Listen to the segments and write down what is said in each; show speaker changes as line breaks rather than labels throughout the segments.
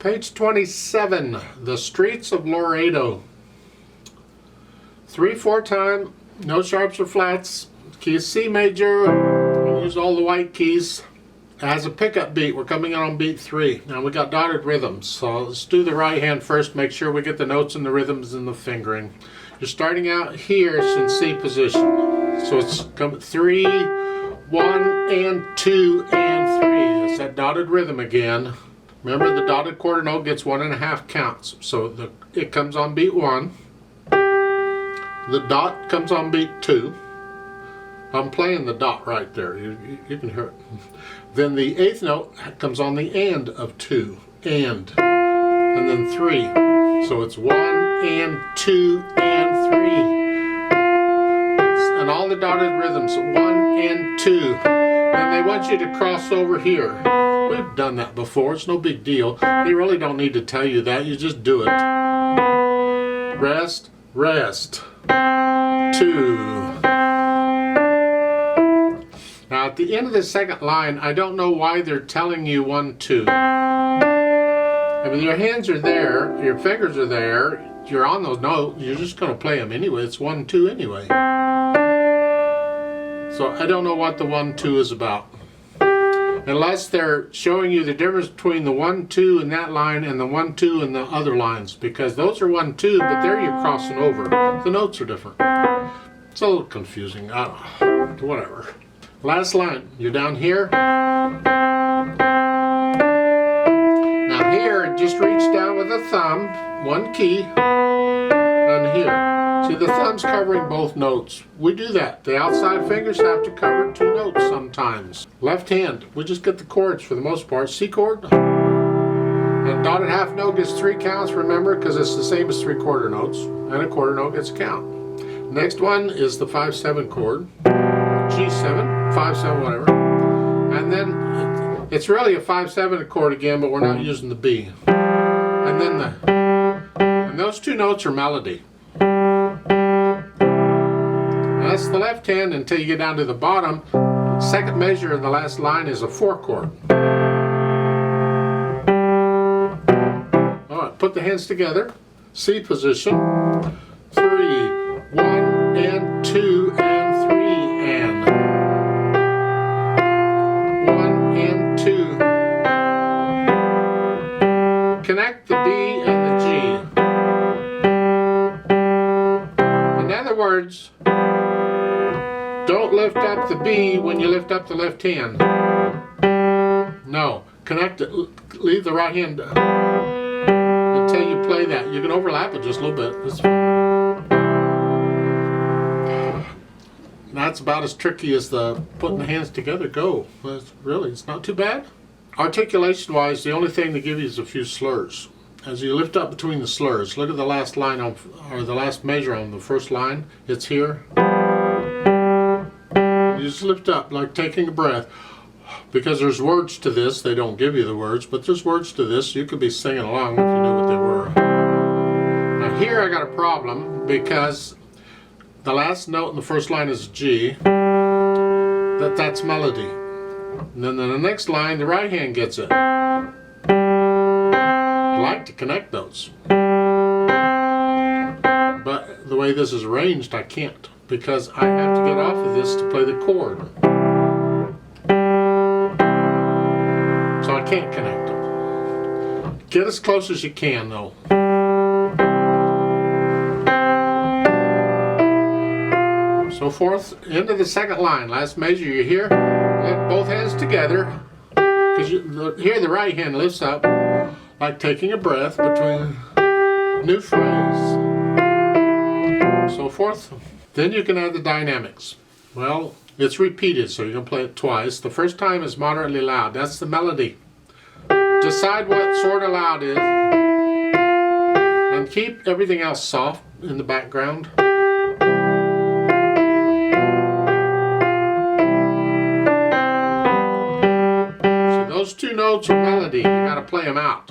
Page 27, The Streets of Laredo. 3/4 time, no sharps or flats. Key is C major. Use all the white keys. It has a pickup beat. We're coming in on beat 3. Now we got dotted rhythms. So let's do the right hand first. Make sure we get the notes and the rhythms and the fingering. You're starting out here in C position. So it's 3, 1, and 2, and 3. It's that dotted rhythm again. Remember, the dotted quarter note gets 1.5 counts. So it comes on beat 1. The dot comes on beat 2. I'm playing the dot right there. You can hear it. Then the 8th note comes on the and of 2. And then 3. So it's 1 and 2 and 3. And all the dotted rhythms, 1 and 2. And they want you to cross over here. We've done that before. It's no big deal. They really don't need to tell you that. You just do it. Rest, rest. 2. Now at the end of the second line, I don't know why they're telling you 1, 2. I mean, your hands are there, your fingers are there, you're on those notes, you're just going to play them anyway. It's 1, 2 anyway. So I don't know what the 1, 2 is about. Unless they're showing you the difference between the 1, 2 in that line and the 1, 2 in the other lines. Because those are 1, 2, but there you're crossing over. The notes are different. It's a little confusing. I don't know. Whatever. Last line. You're down here. Now here, just reach down with a thumb, 1 key, and here. See, the thumb's covering both notes. We do that. The outside fingers have to cover 2 notes sometimes. Left hand, we just get the chords for the most part. C chord. And dotted half note gets 3 counts, remember, because it's the same as 3/4 notes. And a quarter note gets a count. Next one is the 5/7 chord. G7, 5/7, whatever. And then it's really a 5/7 chord again, but we're not using the B. And then and those 2 notes are melody. That's the left hand until you get down to the bottom. Second measure in the last line is a 4 chord. Alright, put the hands together. C position. 3, 1, and 2, and 3, and 1, and 2. Connect the B and the G. In other words, don't lift up the B when you lift up the left hand. No, connect it. Leave the right hand until you play that. You can overlap it just a little bit. That's about as tricky as the putting the hands together go. It's not too bad. Articulation wise, the only thing they give you is a few slurs. As you lift up between the slurs, look at the last line or the last measure on the first line. It's here. You just lift up like taking a breath. Because there's words to this. They don't give you the words, but there's words to this. You could be singing along if you knew what they were. Now here I got a problem because the last note in the first line is G. That's melody. And then in the next line, the right hand gets it. I like to connect those. But the way this is arranged, I can't. Because I have to get off of this to play the chord. So I can't connect them. Get as close as you can though. So forth, into the second line. Last measure, you're here. Lift both hands together. Because here the right hand lifts up like taking a breath between new phrase. So forth. Then you can add the dynamics. Well, it's repeated, so you're going to play it twice. The first time is moderately loud. That's the melody. Decide what sort of loud is. And keep everything else soft in the background. So those 2 notes are melody. You got to play them out.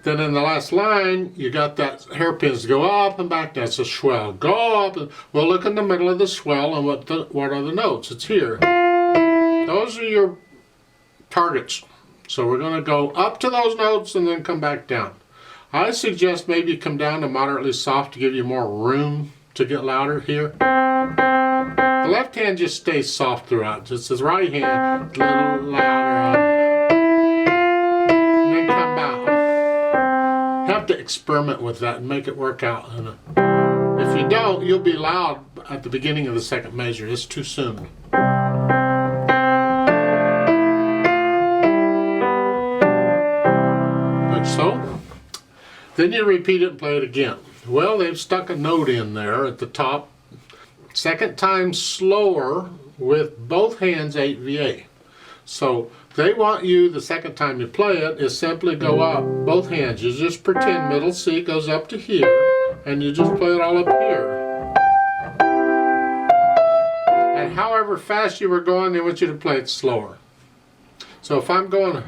Then then in the last line, you got that hairpins go up and back. That's a swell. Go up. Well, look in the middle of the swell, and what are the notes? It's here. Those are your targets. So we're going to go up to those notes and then come back down. I suggest maybe you come down to moderately soft to give you more room to get louder here. The left hand just stays soft throughout. Just the right hand, a little louder. And then come back. You have to experiment with that and make it work out. If you don't, you'll be loud at the beginning of the second measure. It's too soon. Like so. Then you repeat it and play it again. Well, they've stuck a note in there at the top. Second time slower with both hands 8 VA. So they want you, the second time you play it, is simply go up, both hands. You just pretend middle C goes up to here, and you just play it all up here. And however fast you were going, they want you to play it slower. So if I'm going...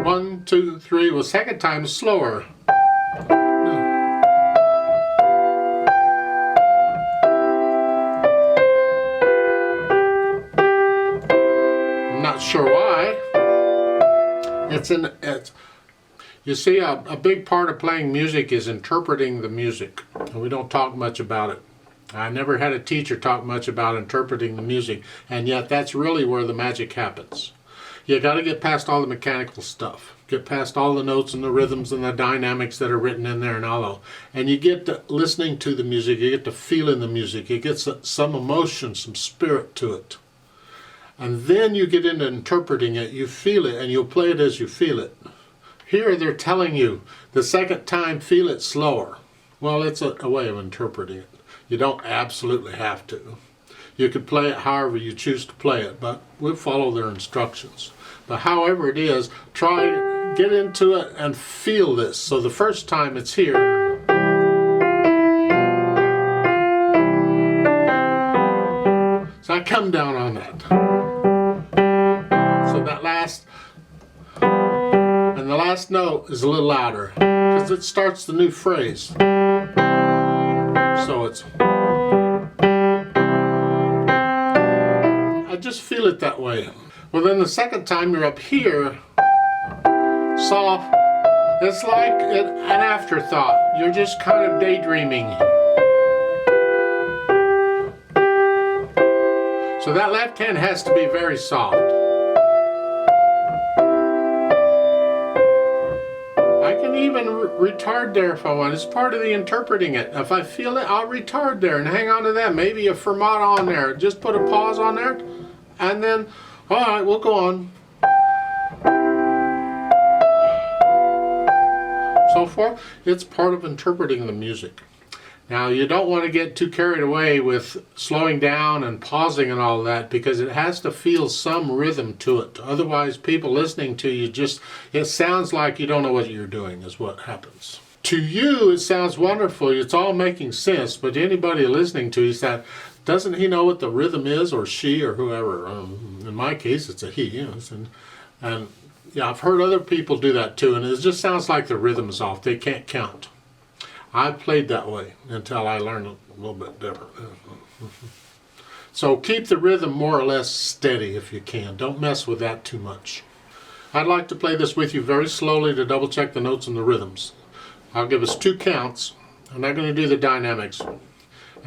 1, 2, 3, well, second time is slower. I'm not sure why. You see, a big part of playing music is interpreting the music, and we don't talk much about it. I never had a teacher talk much about interpreting the music, and yet that's really where the magic happens. You got to get past all the mechanical stuff. Get past all the notes and the rhythms and the dynamics that are written in there and all that. And you get to listening to the music. You get to feeling the music. It gets some emotion, some spirit to it. And then you get into interpreting it. You feel it, and you'll play it as you feel it. Here they're telling you, the second time, feel it slower. Well, it's a way of interpreting it. You don't absolutely have to. You could play it however you choose to play it, but we'll follow their instructions. But however it is, try, get into it and feel this. So the first time it's here. So I come down on that. So that last, and the last note is a little louder because it starts the new phrase. So it's, I just feel it that way. Well, then the second time you're up here, soft, it's like an afterthought. You're just kind of daydreaming. So that left hand has to be very soft. I can even retard there if I want. It's part of the interpreting it. If I feel it, I'll retard there and hang on to that. Maybe a fermata on there. Just put a pause on there, and then, all right, we'll go on. So forth. It's part of interpreting the music. Now, you don't want to get too carried away with slowing down and pausing and all that, because it has to feel some rhythm to it. Otherwise, people listening to you it sounds like you don't know what you're doing is what happens. To you, it sounds wonderful. It's all making sense, but anybody listening to you said, doesn't he know what the rhythm is, or she, or whoever? In my case, it's a he. Yes. And yeah, I've heard other people do that too, and it just sounds like the rhythm is off. They can't count. I played that way until I learned a little bit different. So keep the rhythm more or less steady if you can. Don't mess with that too much. I'd like to play this with you very slowly to double check the notes and the rhythms. I'll give us 2 counts. I'm not going to do the dynamics.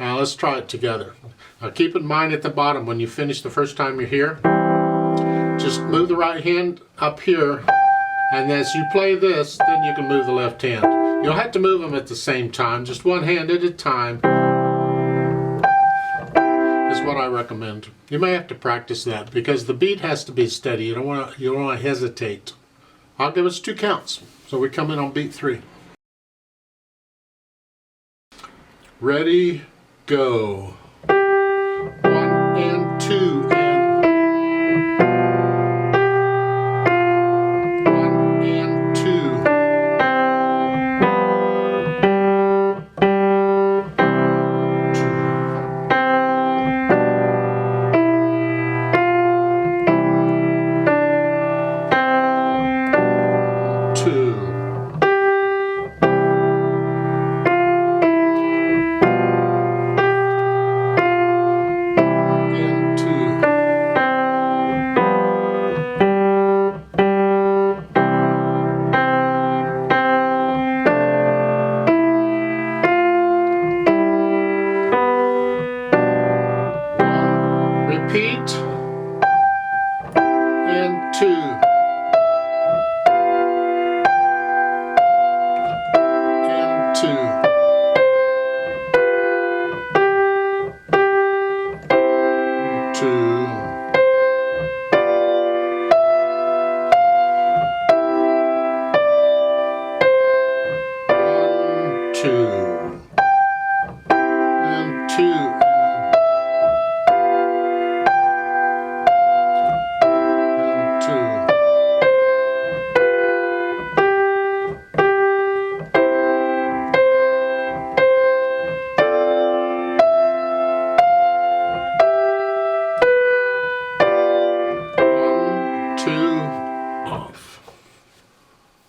Now let's try it together. Now keep in mind at the bottom, when you finish the first time you're here, just move the right hand up here, and as you play this, then you can move the left hand. You'll have to move them at the same time, just one hand at a time is what I recommend. You may have to practice that because the beat has to be steady. You don't want to hesitate. I'll give us 2 counts. So we come in on beat 3. Ready, go.